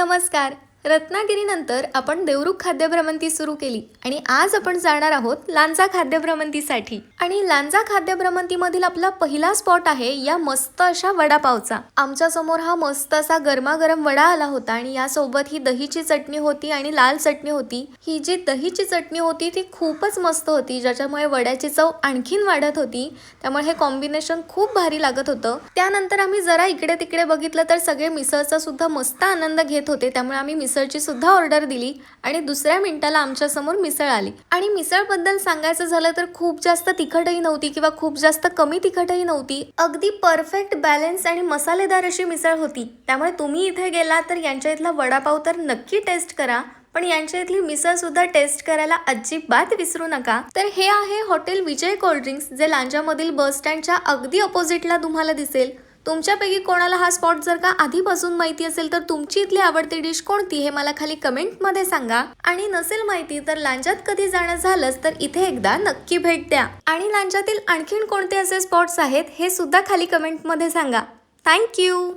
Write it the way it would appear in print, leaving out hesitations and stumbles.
नमस्कार. रत्नागिरीनंतर आपण देवरुख खाद्यभ्रमंती सुरू केली आणि आज आपण जाणार आहोत लांजा खाद्यभ्रमंतीसाठी. आणि लांजा खाद्यभ्रमंतीमधील आपला पहिला स्पॉट आहे या मस्त अशा वडापावचा. आमच्या समोर हा मस्त असा गरमागरम वडा आला होता आणि यासोबत ही दहीची चटणी होती आणि लाल चटणी होती. ही जी दहीची चटणी होती ती खूपच मस्त होती, ज्याच्यामुळे वड्याची चव आणखीन वाढत होती. त्यामुळे हे कॉम्बिनेशन खूप भारी लागत होतं. त्यानंतर आम्ही जरा इकडे तिकडे बघितलं तर सगळे मिसळचा सुद्धा मस्त आनंद घेत होते. त्यामुळे आम्ही मिसळची सुद्धा ऑर्डर दिली आणि दुसऱ्या मिनिटाला आमच्या समोर मिसळ आली. आणि मिसळ बद्दल सांगायचं झालं तर खूप जास्त तिखटही नव्हती किंवा खूप जास्त कमी तिखटही नव्हती. अगदी परफेक्ट बॅलन्स आणि मसालेदार अशी मिसळ होती. त्यामुळे तुम्ही इथे गेला तर यांच्या इथला वडापाव तर नक्की टेस्ट करा, पण यांच्या इथली मिसळ सुद्धा टेस्ट करायला अजिबात विसरू नका. तर हे आहे हॉटेल विजय कोल्ड्रिंक्स, जे लांजामधील बस स्टँडच्या अगदी ऑपोजिटला तुम्हाला दिसेल. तुमच्यापैकी कोणाला हा स्पॉट जर का आधीपासून माहिती असेल तर तुमची इथली आवडती डिश कोणती हे मला खाली कमेंटमध्ये सांगा. आणि नसेल माहिती तर लांजात कधी जाणं झालंच तर इथे एकदा नक्की भेट द्या. आणि लांजातील आणखीन कोणते असे स्पॉट्स आहेत हे सुद्धा खाली कमेंटमध्ये सांगा. थँक्यू.